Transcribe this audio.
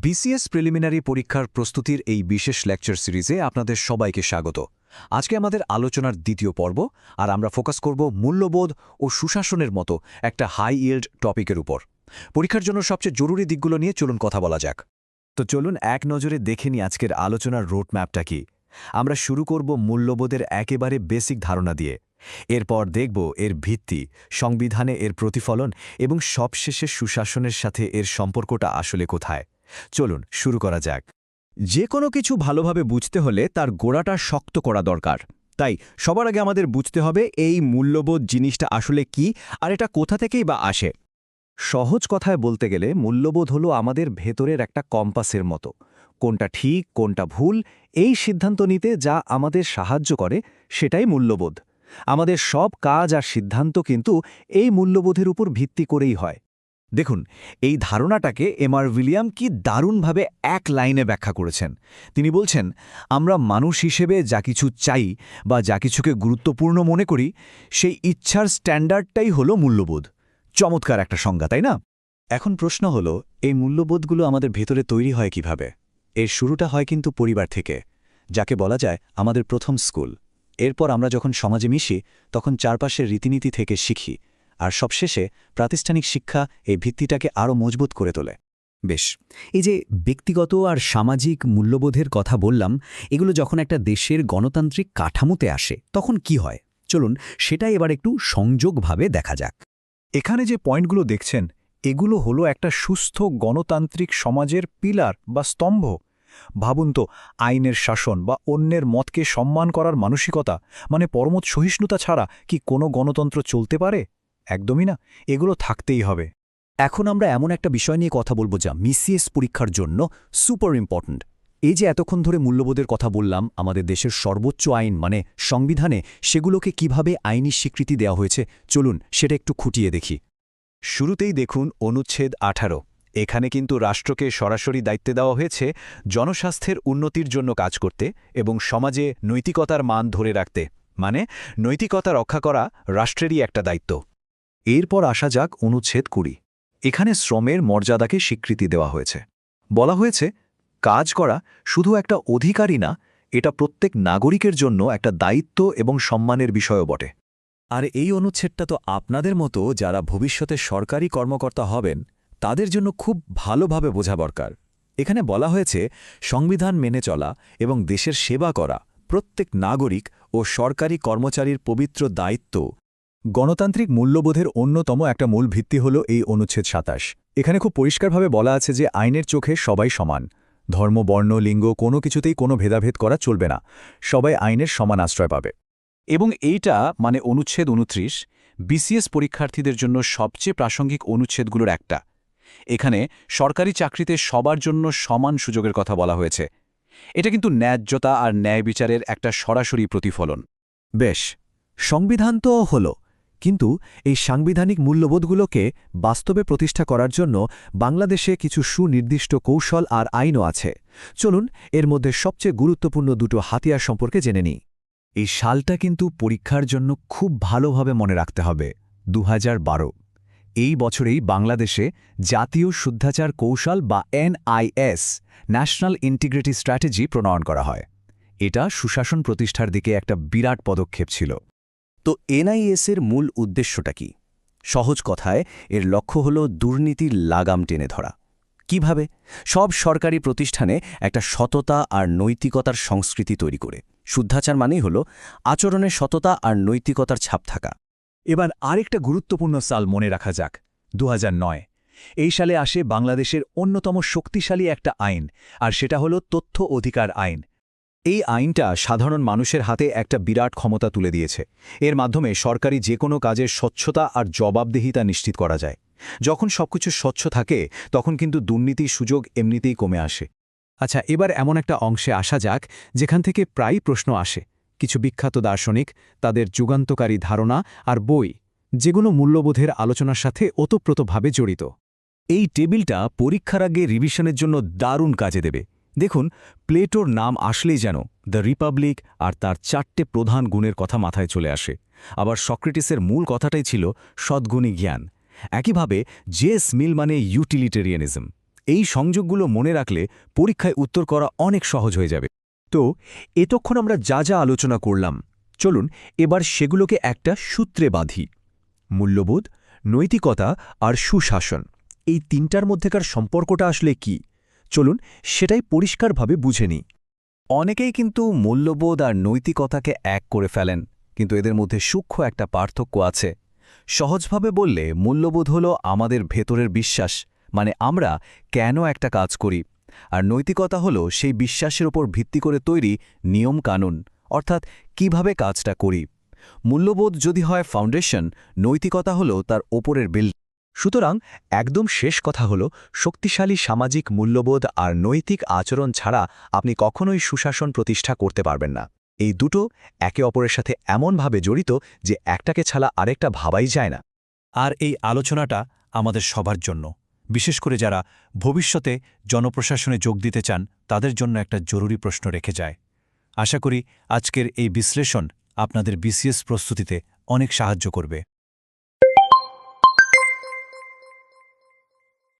BCS preliminary পরীক্ষার প্রস্তুতির এই বিশেষ লেকচার সিরিজে আপনাদের সবাইকে স্বাগত। আজকে আমাদের আলোচনার দ্বিতীয় পর্ব, আর আমরা ফোকাস করব মূল্যবোধ ও সুশাসনের মতো একটা হাই ইল্ড টপিকের উপর। পরীক্ষার জন্য সবচেয়ে জরুরি দিকগুলো নিয়ে চলুন কথা বলা যাক। তো চলুন এক নজরে দেখে নিই আজকের আলোচনার রোডম্যাপটা কি। আমরা শুরু করব মূল্যবোধের একেবারে বেসিক ধারণা দিয়ে, এরপর দেখব এর ভিত্তি, সংবিধানে এর প্রতিফলন এবং সবশেষে সুশাসনের সাথে এর সম্পর্কটা আসলে কোথায়। চলুন শুরু করা যাক। যে কোনো কিছু ভালোভাবে বুঝতে হলে তার গোড়াটা শক্ত করা দরকার। তাই সবার আগে আমাদের বুঝতে হবে এই মূল্যবোধ জিনিসটা আসলে কি, আর এটা কোথা থেকেই বা আসে। সহজ কথায় বলতে গেলে মূল্যবোধ হলো আমাদের ভেতরের একটা কম্পাসের মতো। কোনটা ঠিক কোনটা ভুল এই সিদ্ধান্ত নিতে যা আমাদের সাহায্য করে, সেটাই মূল্যবোধ। আমাদের সব কাজ আর সিদ্ধান্ত কিন্তু এই মূল্যবোধের উপর ভিত্তি করেই হয়। দেখুন, এই ধারণাটাকে এমআর উইলিয়াম কি দারুণভাবে এক লাইনে ব্যাখ্যা করেছেন। তিনি বলছেন, আমরা মানুষ হিসেবে যা কিছু চাই বা যা কিছুকে গুরুত্বপূর্ণ মনে করি, সেই ইচ্ছার স্ট্যান্ডার্ডটাই হলো মূল্যবোধ। চমৎকার একটা সংজ্ঞা, তাই না? এখন প্রশ্ন হলো, এই মূল্যবোধগুলো আমাদের ভেতরে তৈরি হয় কিভাবে? এর শুরুটা হয় কিন্তু পরিবার থেকে, যাকে বলা যায় আমাদের প্রথম স্কুল। এরপর আমরা যখন সমাজে মিশি তখন চারপাশের রীতিনীতি থেকে শিখি, আর সবশেষে প্রাতিষ্ঠানিক শিক্ষা এই ভিত্তিটাকে আরও মজবুত করে তোলে। বেশ, এই যে ব্যক্তিগত আর সামাজিক মূল্যবোধের কথা বললাম, এগুলো যখন একটা দেশের গণতান্ত্রিক কাঠামোতে আসে তখন কি হয়? চলুন সেটা এবার একটু সংযোগভাবে দেখা যাক। এখানে যে পয়েন্টগুলো দেখছেন, এগুলো হলো একটা সুস্থ গণতান্ত্রিক সমাজের পিলার বা স্তম্ভ। ভাবুন তো, আইনের শাসন বা অন্যের মতকে সম্মান করার মানসিকতা, মানে পরমত সহিষ্ণুতা ছাড়া কি কোনো গণতন্ত্র চলতে পারে? একদমই না, এগুলো থাকতেই হবে। এখন আমরা এমন একটা বিষয় নিয়ে কথা বলবো যা বিসিএস পরীক্ষার জন্য সুপার ইম্পর্ট্যান্ট। এই যে এতক্ষণ ধরে মূল্যবোধের কথা বললাম, আমাদের দেশের সর্বোচ্চ আইন মানে সংবিধানে সেগুলোকে কিভাবে আইনি স্বীকৃতি দেওয়া হয়েছে, চলুন সেটা একটু খুঁটিয়ে দেখি। শুরুতেই দেখুন অনুচ্ছেদ 18। এখানে কিন্তু রাষ্ট্রকে সরাসরি দায়িত্ব দেওয়া হয়েছে জনস্বাস্থ্যের উন্নতির জন্য কাজ করতে এবং সমাজে নৈতিকতার মান ধরে রাখতে, মানে নৈতিকতা রক্ষা করা রাষ্ট্রেরই একটা দায়িত্ব। এরপর আসা যাক অনুচ্ছেদ 20। এখানে শ্রমের মর্যাদাকে স্বীকৃতি দেওয়া হয়েছে। বলা হয়েছে কাজ করা শুধু একটা অধিকারই না, এটা প্রত্যেক নাগরিকের জন্য একটা দায়িত্ব এবং সম্মানের বিষয়ও বটে। আর এই অনুচ্ছেদটা তো আপনাদের মতো যারা ভবিষ্যতে সরকারি কর্মকর্তা হবেন তাদের জন্য খুব ভালোভাবে বোঝা দরকার। এখানে বলা হয়েছে সংবিধান মেনে চলা এবং দেশের সেবা করা প্রত্যেক নাগরিক ও সরকারি কর্মচারীর পবিত্র দায়িত্ব। গণতান্ত্রিক মূল্যবোধের অন্যতম একটা মূল ভিত্তি হল এই অনুচ্ছেদ 27। এখানে খুব পরিষ্কারভাবে বলা আছে যে আইনের চোখে সবাই সমান। ধর্ম, বর্ণ, লিঙ্গ কোনো কিছুতেই কোনো ভেদাভেদ করা চলবে না। সবাই আইনের সমান আশ্রয় পাবে। এবং এইটা মানে অনুচ্ছেদ 29 বিসিএস পরীক্ষার্থীদের জন্য সবচেয়ে প্রাসঙ্গিক অনুচ্ছেদগুলোর একটা। এখানে সরকারি চাকরিতে সবার জন্য সমান সুযোগের কথা বলা হয়েছে। এটা কিন্তু ন্যায্যতা আর ন্যায় বিচারের একটা সরাসরি প্রতিফলন। বেশ, সংবিধান তো হলো, কিন্তু এই সাংবিধানিক মূল্যবোধগুলোকে বাস্তবে প্রতিষ্ঠা করার জন্য বাংলাদেশে কিছু সুনির্দিষ্ট কৌশল আর আইনও আছে। চলুন এর মধ্যে সবচেয়ে গুরুত্বপূর্ণ দুটো হাতিয়ার সম্পর্কে জেনে নিই। এই সালটা কিন্তু পরীক্ষার জন্য খুব ভালোভাবে মনে রাখতে হবে, 2012। এই বছরেই বাংলাদেশে জাতীয় শুদ্ধাচার কৌশল বা NIS ন্যাশনাল ইন্টিগ্রিটি স্ট্র্যাটেজি প্রণয়ন করা হয়। এটা সুশাসন প্রতিষ্ঠার দিকে একটা বিরাট পদক্ষেপ ছিল। তো NIS-এর মূল উদ্দেশ্যটা কি? সহজ কথায় এর লক্ষ্য হল দুর্নীতির লাগাম টেনে ধরা। কিভাবে? সব সরকারি প্রতিষ্ঠানে একটা সততা আর নৈতিকতার সংস্কৃতি তৈরি করে। শুদ্ধাচার মানেই হল আচরণের সততা আর নৈতিকতার ছাপ থাকা। এবার আরেকটা গুরুত্বপূর্ণ সাল মনে রাখা যাক, 2009। এই সালে আসে বাংলাদেশের অন্যতম শক্তিশালী একটা আইন, আর সেটা হলো তথ্য অধিকার আইন। এই আইনটা সাধারণ মানুষের হাতে একটা বিরাট ক্ষমতা তুলে দিয়েছে। এর মাধ্যমে সরকারি যে কোনো কাজের স্বচ্ছতা আর জবাবদিহিতা নিশ্চিত করা যায়। যখন সবকিছু স্বচ্ছ থাকে তখন কিন্তু দুর্নীতির সুযোগ এমনিতেই কমে আসে। আচ্ছা, এবার এমন একটা অংশে আসা যাক যেখান থেকে প্রায়ই প্রশ্ন আসে। কিছু বিখ্যাত দার্শনিক, তাদের যুগান্তকারী ধারণা আর বই, যেগুলো মূল্যবোধের আলোচনার সাথে ওতপ্রোতভাবে জড়িত। এই টেবিলটা পরীক্ষার আগে রিভিশনের জন্য দারুণ কাজে দেবে। দেখুন, প্লেটোর নাম আসলেই যেন দ্য রিপাবলিক আর তার 4টে প্রধান গুণের কথা মাথায় চলে আসে। আবার সক্রেটিসের মূল কথাটাই ছিল সদ্গুণী জ্ঞান। একইভাবে জেস মিল মানে ইউটিলিটেরিয়ানিজম। এই সংযোগগুলো মনে রাখলে পরীক্ষায় উত্তর করা অনেক সহজ হয়ে যাবে। তো এতক্ষণ আমরা যা যা আলোচনা করলাম, চলুন এবার সেগুলোকে একটা সূত্রে বাঁধি। মূল্যবোধ, নৈতিকতা আর সুশাসন, এই তিনটার মধ্যেকার সম্পর্কটা আসলে কি? চলুন সেটাই পরিষ্কারভাবে বুঝে নিই। অনেকেই কিন্তু মূল্যবোধ আর নৈতিকতাকে এক করে ফেলেন, কিন্তু এদের মধ্যে সূক্ষ্ম একটা পার্থক্য আছে। সহজভাবে বললে মূল্যবোধ হলো আমাদের ভেতরের বিশ্বাস, মানে আমরা কেন একটা কাজ করি, আর নৈতিকতা হলো সেই বিশ্বাসের ওপর ভিত্তি করে তৈরি নিয়ম কানুন, অর্থাৎ কিভাবে কাজটা করি। মূল্যবোধ যদি হয় ফাউন্ডেশন, নৈতিকতা হলো তার ওপরের বিল্ড। সুতরাং একদম শেষ কথা হলো, শক্তিশালী সামাজিক মূল্যবোধ আর নৈতিক আচরণ ছাড়া আপনি কখনোই সুশাসন প্রতিষ্ঠা করতে পারবেন না। এই দুটো একে অপরের সাথে এমনভাবে জড়িত যে একটাকে ছাড়া আরেকটা ভাবাই যায় না। আর এই আলোচনাটা আমাদের সবার জন্য, বিশেষ করে যারা ভবিষ্যতে জনপ্রশাসনে যোগ দিতে চান, তাদের জন্য একটা জরুরি প্রশ্ন রেখে যায়। আশা করি আজকের এই বিশ্লেষণ আপনাদের বিসিএস প্রস্তুতিতে অনেক সাহায্য করবে।